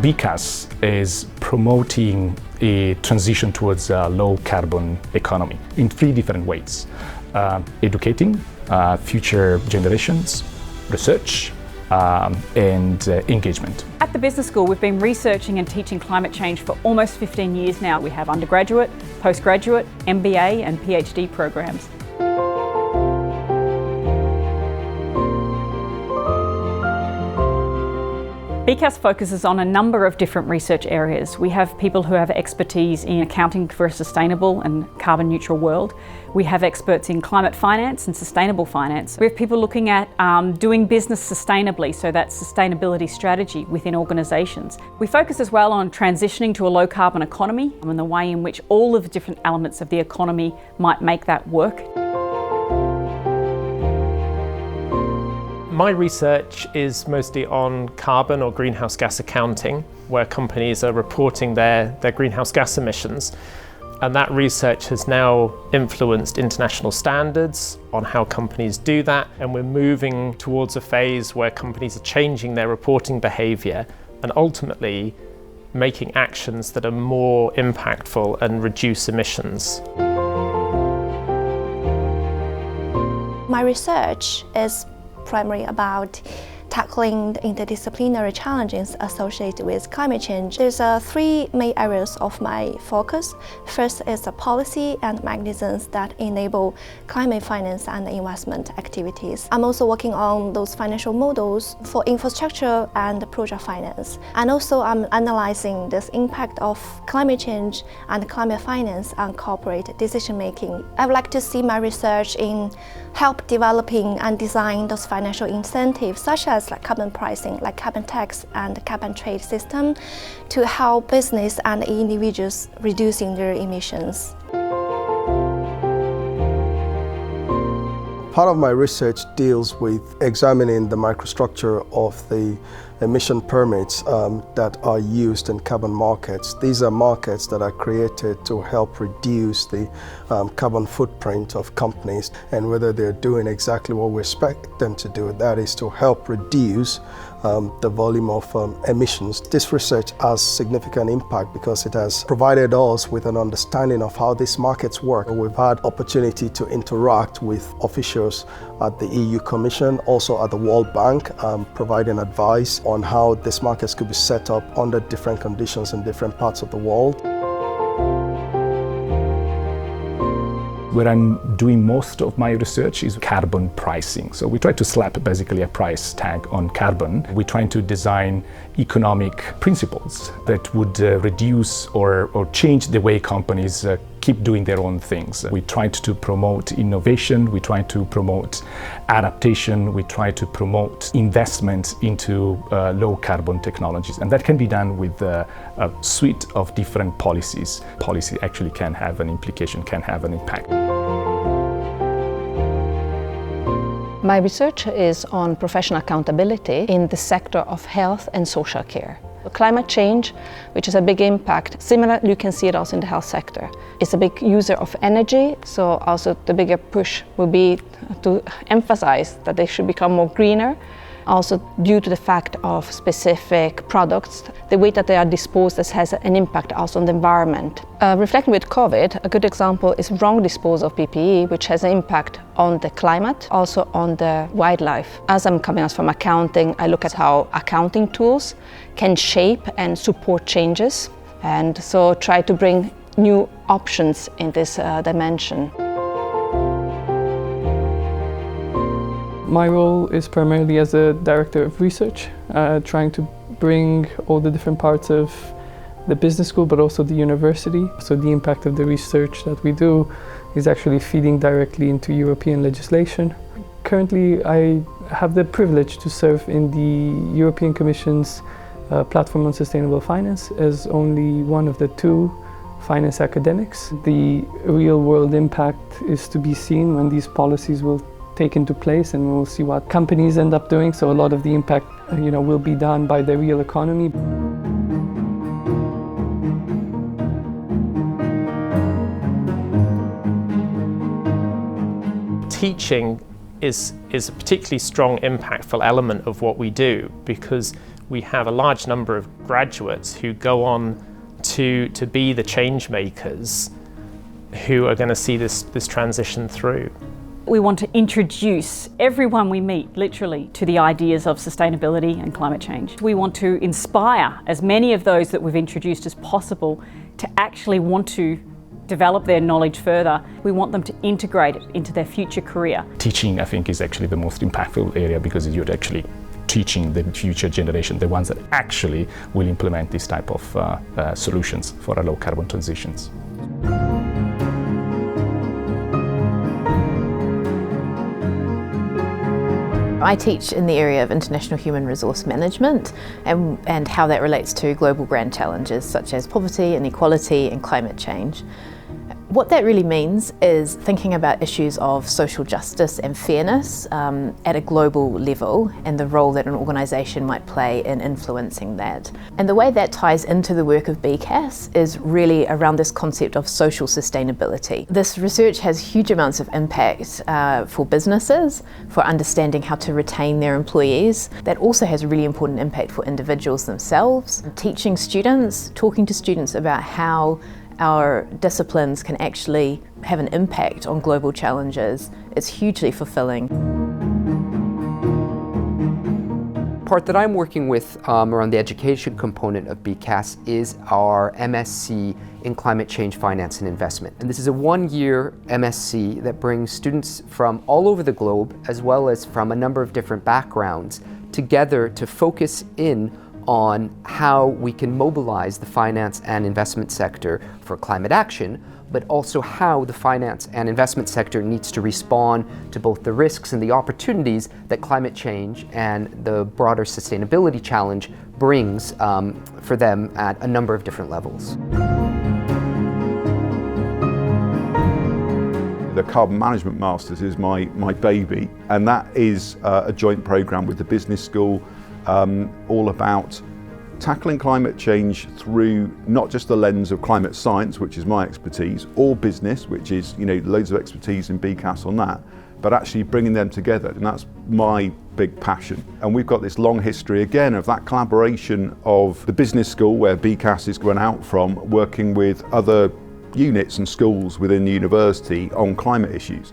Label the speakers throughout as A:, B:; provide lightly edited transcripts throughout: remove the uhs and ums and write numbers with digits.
A: B-CCaS is promoting a transition towards a low-carbon economy in 3 different ways. Educating future generations, research, and engagement.
B: At the business school, we've been researching and teaching climate change for almost 15 years now. We have undergraduate, postgraduate, MBA and PhD programs. B-CCaS focuses on a number of different research areas. We have people who have expertise in accounting for a sustainable and carbon neutral world. We have experts in climate finance and sustainable finance. We have people looking at doing business sustainably, so that's sustainability strategy within organisations. We focus as well on transitioning to a low carbon economy and the way in which all of the different elements of the economy might make that work.
C: My research is mostly on carbon or greenhouse gas accounting, where companies are reporting their greenhouse gas emissions. And that research has now influenced international standards on how companies do that. And we're moving towards a phase where companies are changing their reporting behaviour and ultimately making actions that are more impactful and reduce emissions.
D: My research is primarily about tackling the interdisciplinary challenges associated with climate change. There's 3 main areas of my focus. First is the policy and mechanisms that enable climate finance and investment activities. I'm also working on those financial models for infrastructure and project finance. And also I'm analyzing this impact of climate change and climate finance on corporate decision making. I would like to see my research in help developing and design those financial incentives such as carbon pricing, like carbon tax and carbon trade system, to help business and individuals reducing their emissions.
E: Part of my research deals with examining the microstructure of the emission permits that are used in carbon markets. These are markets that are created to help reduce the carbon footprint of companies, and whether they're doing exactly what we expect them to do, that is to help reduce the volume of emissions. This research has significant impact because it has provided us with an understanding of how these markets work. We've had opportunity to interact with officials at the EU Commission, also at the World Bank, providing advice on how these markets could be set up under different conditions in different parts of the world.
A: Where I'm doing most of my research is carbon pricing. So we try to slap basically a price tag on carbon. We're trying to design economic principles that would reduce or change the way companies keep doing their own things. We try to promote innovation, we try to promote adaptation, we try to promote investment into low carbon technologies. And that can be done with a suite of different policies. Policy actually can have an implication, can have an impact.
F: My research is on professional accountability in the sector of health and social care. Climate change, which is a big impact, similar, you can see it also in the health sector. It's a big user of energy, so also the bigger push will be to emphasize that they should become more greener. Also due to the fact of specific products, the way that they are disposed has an impact also on the environment. Reflecting with COVID, a good example is wrong disposal of PPE, which has an impact on the climate, also on the wildlife. As I'm coming out from accounting, I look at how accounting tools can shape and support changes, and so try to bring new options in this dimension.
G: My role is primarily as a director of research, trying to bring all the different parts of the business school, but also the university. So the impact of the research that we do is actually feeding directly into European legislation. Currently, I have the privilege to serve in the European Commission's Platform on Sustainable Finance as only one of the 2 finance academics. The real world impact is to be seen when these policies will take into place, and we'll see what companies end up doing. So a lot of the impact, will be done by the real economy. Teaching is a particularly strong, impactful element of what we do, because
C: we have a large number of graduates who go on to be the change makers who are going to see this transition through.
B: We want to introduce everyone we meet, literally, to the ideas of sustainability and climate change. We want to inspire as many of those that we've introduced as possible to actually want to develop their knowledge further. We want them to integrate it into their future career.
A: Teaching, I think, is actually the most impactful area because you're actually teaching the future generation, the ones that actually will implement this type of solutions for our low carbon transitions.
H: I teach in the area of international human resource management and how that relates to global grand challenges such as poverty, inequality and climate change. What that really means is thinking about issues of social justice and fairness at a global level and the role that an organisation might play in influencing that. And the way that ties into the work of B-CCaS is really around this concept of social sustainability. This research has huge amounts of impact for businesses, for understanding how to retain their employees. That also has a really important impact for individuals themselves. Teaching students, talking to students about how our disciplines can actually have an impact on global challenges. It's hugely fulfilling.
I: Part that I'm working with around the education component of B-CCaS is our MSc in Climate Change Finance and Investment. And this is a one-year MSc that brings students from all over the globe, as well as from a number of different backgrounds, together to focus in on how we can mobilize the finance and investment sector for climate action, but also how the finance and investment sector needs to respond to both the risks and the opportunities that climate change and the broader sustainability challenge brings for them at a number of different levels.
J: The Carbon Management Masters is my baby, and that is a joint programme with the business school, all about tackling climate change through not just the lens of climate science, which is my expertise, or business, which is, loads of expertise in B-CCaS on that, but actually bringing them together, and that's my big passion. And we've got this long history again of that collaboration of the business school, where B-CCaS is run out from, working with other units and schools within the university on climate issues.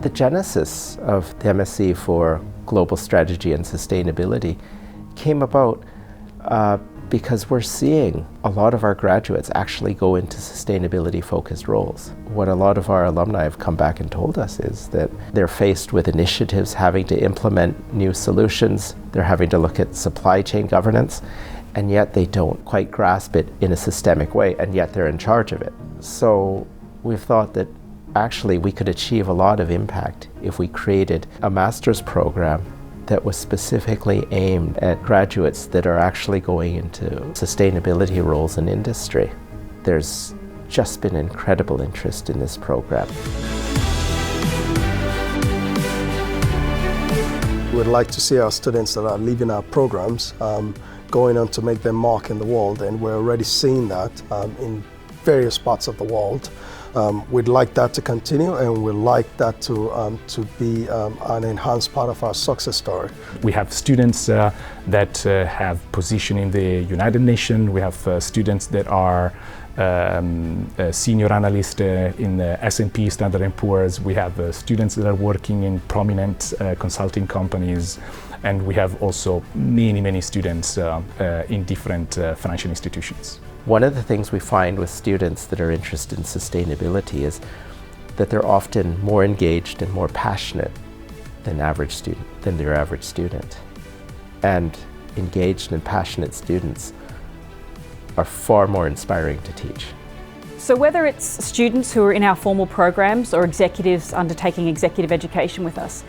K: The genesis of the MSc for Global Strategy and Sustainability came about because we're seeing a lot of our graduates actually go into sustainability-focused roles. What a lot of our alumni have come back and told us is that they're faced with initiatives having to implement new solutions, they're having to look at supply chain governance, and yet they don't quite grasp it in a systemic way, and yet they're in charge of it. So we've thought that actually we could achieve a lot of impact if we created a master's program that was specifically aimed at graduates that are actually going into sustainability roles in industry. There's just been incredible interest in this program.
E: We'd like to see our students that are leaving our programs going on to make their mark in the world, and we're already seeing that in various parts of the world. We'd like that to continue, and we'd like that to be an enhanced part of our success story. We have students that have position in the United Nations. We have students that are senior analysts in the S&P, Standard & Poor's. We have students that are working in prominent consulting companies. And we have also many students in different financial institutions.
K: One of the things we find with students that are interested in sustainability is that they're often more engaged and more passionate than their average student. And engaged and passionate students are far more inspiring to teach.
B: So whether it's students who are in our formal programs or executives undertaking executive education with us,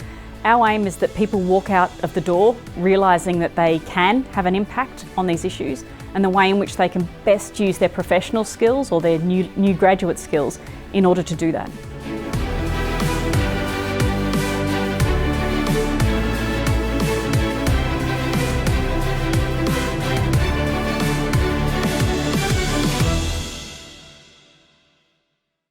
B: our aim is that people walk out of the door realising that they can have an impact on these issues, and the way in which they can best use their professional skills or their new graduate skills in order to do that.